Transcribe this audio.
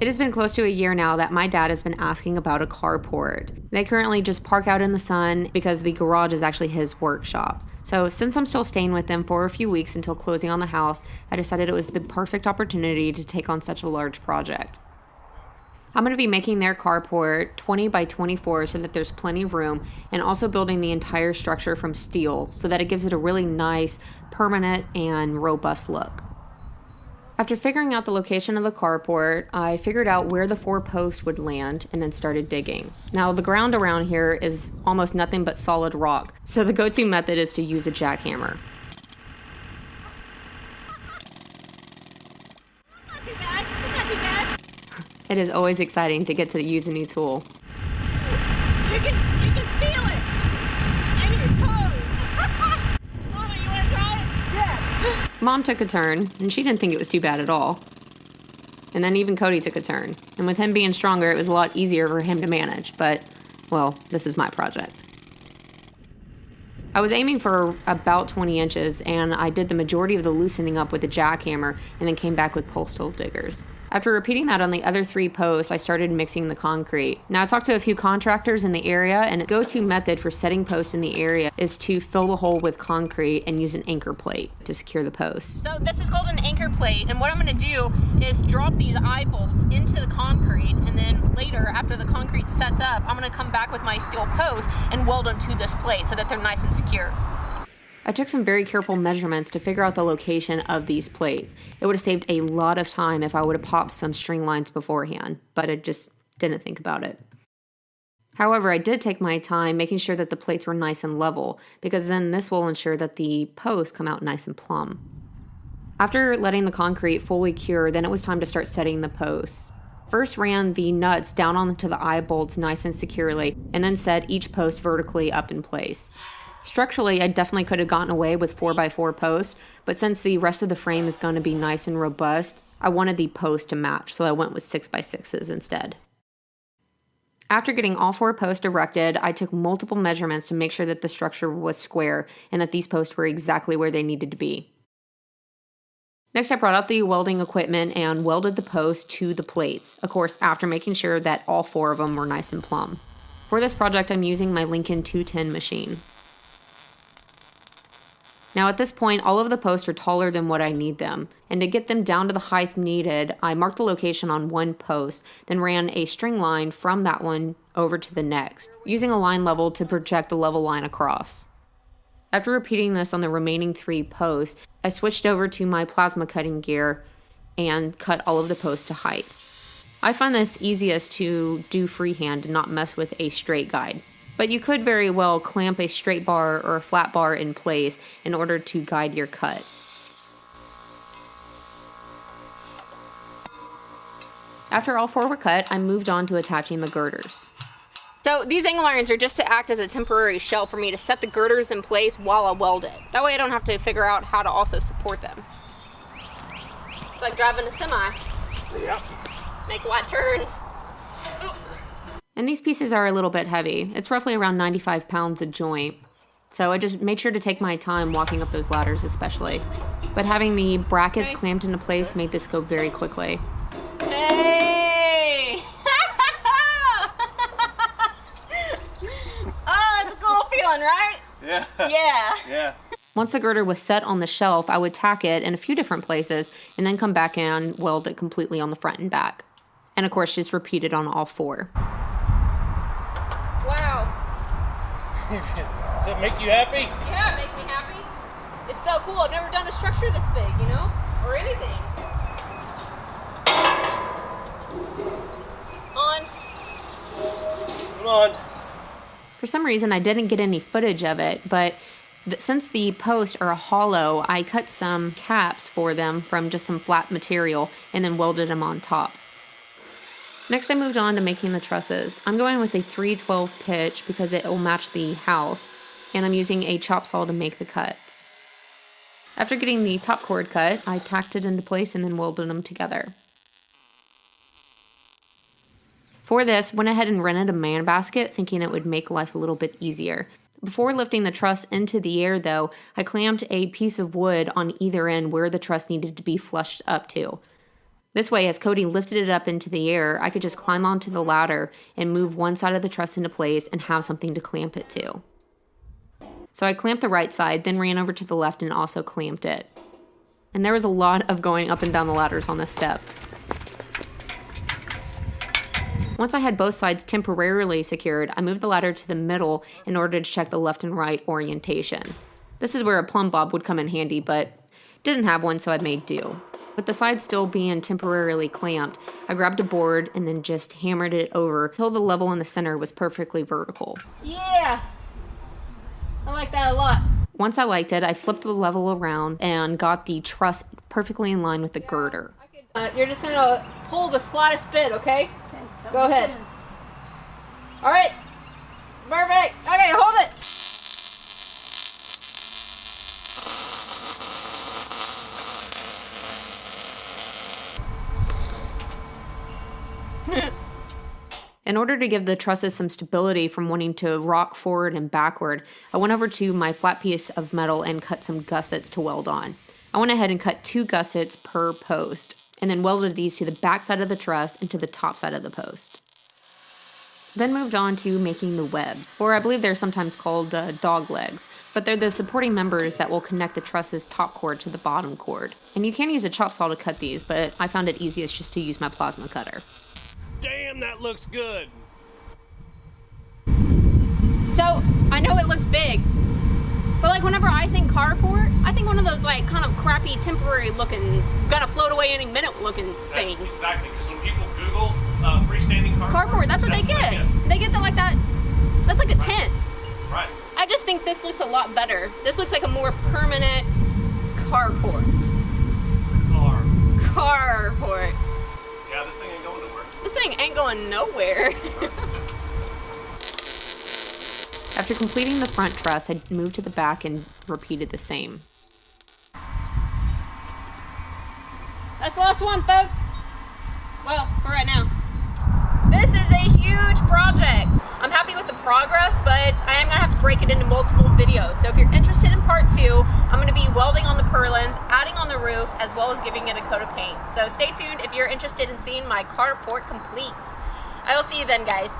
It has been close to a year now that my dad has been asking about a carport. They currently just park out in the sun because the garage is actually his workshop. So since I'm still staying with them for a few weeks until closing on the house, I decided it was the perfect opportunity to take on such a large project. I'm going to be making their carport 20 by 24 so that there's plenty of room, and also building the entire structure from steel so that it gives it a really nice, permanent, and robust look. After figuring out the location of the carport, I figured out where the 4 posts would land and then started digging. Now, the ground around here is almost nothing but solid rock, so the go-to method is to use a jackhammer. Not too bad. It's not too bad. It is always exciting to get to use a new tool. You can feel it in your toes. Mama, you want to try it? Yeah. Mom took a turn, and she didn't think it was too bad at all. And then even Cody took a turn. And with him being stronger, it was a lot easier for him to manage. But, well, this is my project. I was aiming for about 20 inches, and I did the majority of the loosening up with the jackhammer, and then came back with postal diggers. After repeating that on the other 3 posts, I started mixing the concrete. Now, I talked to a few contractors in the area, and a go-to method for setting posts in the area is to fill the hole with concrete and use an anchor plate to secure the posts. So this is called an anchor plate, and what I'm going to do is drop these eye bolts into the concrete, and then later, after the concrete sets up, I'm going to come back with my steel post and weld them to this plate so that they're nice and secure. I took some very careful measurements to figure out the location of these plates. It would have saved a lot of time if I would have popped some string lines beforehand, but I just didn't think about it. However, I did take my time making sure that the plates were nice and level, because then this will ensure that the posts come out nice and plumb. After letting the concrete fully cure, then it was time to start setting the posts. First ran the nuts down onto the eye bolts nice and securely, and then set each post vertically up in place. Structurally, I definitely could have gotten away with 4x4 posts, but since the rest of the frame is going to be nice and robust, I wanted the post to match, so I went with 6x6s instead. After getting all 4 posts erected, I took multiple measurements to make sure that the structure was square and that these posts were exactly where they needed to be. Next, I brought out the welding equipment and welded the posts to the plates, of course, after making sure that all 4 of them were nice and plumb. For this project, I'm using my Lincoln 210 machine. Now at this point, all of the posts are taller than what I need them, and to get them down to the height needed, I marked the location on one post, then ran a string line from that one over to the next, using a line level to project the level line across. After repeating this on the remaining 3 posts, I switched over to my plasma cutting gear and cut all of the posts to height. I find this easiest to do freehand and not mess with a straight guide. But you could very well clamp a straight bar or a flat bar in place in order to guide your cut. After all 4 were cut, I moved on to attaching the girders. So these angle irons are just to act as a temporary shell for me to set the girders in place while I weld it. That way I don't have to figure out how to also support them. It's like driving a semi. Yep. Make wide turns. And these pieces are a little bit heavy. It's roughly around 95 pounds a joint. So I just made sure to take my time walking up those ladders especially. But having the brackets clamped into place made this go very quickly. Hey! Oh, it's a cool feeling, right? Yeah. Yeah. Yeah. Once the girder was set on the shelf, I would tack it in a few different places and then come back and weld it completely on the front and back. And of course, just repeat it on all 4. Wow. Does it make you happy? Yeah, it makes me happy. It's so cool. I've never done a structure this big, you know? Or anything. On. Come on. For some reason, I didn't get any footage of it, but since the posts are hollow, I cut some caps for them from just some flat material and then welded them on top. Next, I moved on to making the trusses. I'm going with a 3/12 pitch because it will match the house, and I'm using a chop saw to make the cuts. After getting the top cord cut, I tacked it into place and then welded them together. For this, went ahead and rented a man basket, thinking it would make life a little bit easier. Before lifting the truss into the air, though, I clamped a piece of wood on either end where the truss needed to be flushed up to. This way, as Cody lifted it up into the air, I could just climb onto the ladder and move one side of the truss into place and have something to clamp it to. So I clamped the right side, then ran over to the left and also clamped it. And there was a lot of going up and down the ladders on this step. Once I had both sides temporarily secured, I moved the ladder to the middle in order to check the left and right orientation. This is where a plumb bob would come in handy, but didn't have one, so I made do. With the sides still being temporarily clamped, I grabbed a board and then just hammered it over until the level in the center was perfectly vertical. Yeah, I like that a lot. Once I liked it, I flipped the level around and got the truss perfectly in line with the girder. You're just gonna pull the slightest bit, okay? Go ahead. All right, perfect. Okay, hold it. In order to give the trusses some stability from wanting to rock forward and backward, I went over to my flat piece of metal and cut some gussets to weld on. I went ahead and cut 2 gussets per post, and then welded these to the back side of the truss and to the top side of the post. Then moved on to making the webs, or I believe they're sometimes called dog legs, but they're the supporting members that will connect the truss's top cord to the bottom cord. And you can use a chop saw to cut these, but I found it easiest just to use my plasma cutter. Damn, that looks good. So I know it looks big, but like whenever I think carport, I think one of those like kind of crappy, temporary looking, gonna float away any minute looking things. Exactly, because when people Google freestanding Carport, that's what they get. They get that like that. That's like a tent. Right. I just think this looks a lot better. This looks like a more permanent carport. Carport. Yeah, this thing ain't going nowhere. This thing ain't going nowhere. After completing the front truss, I moved to the back and repeated the same. That's the last one, folks. Well, for right now. This is a huge project. I'm happy with the progress, but I am gonna have to break it into multiple videos. So if you're interested in part 2, I'm gonna be welding on the purlins, adding on the roof, as well as giving it a coat of paint. So stay tuned if you're interested in seeing my carport complete. I will see you then, guys.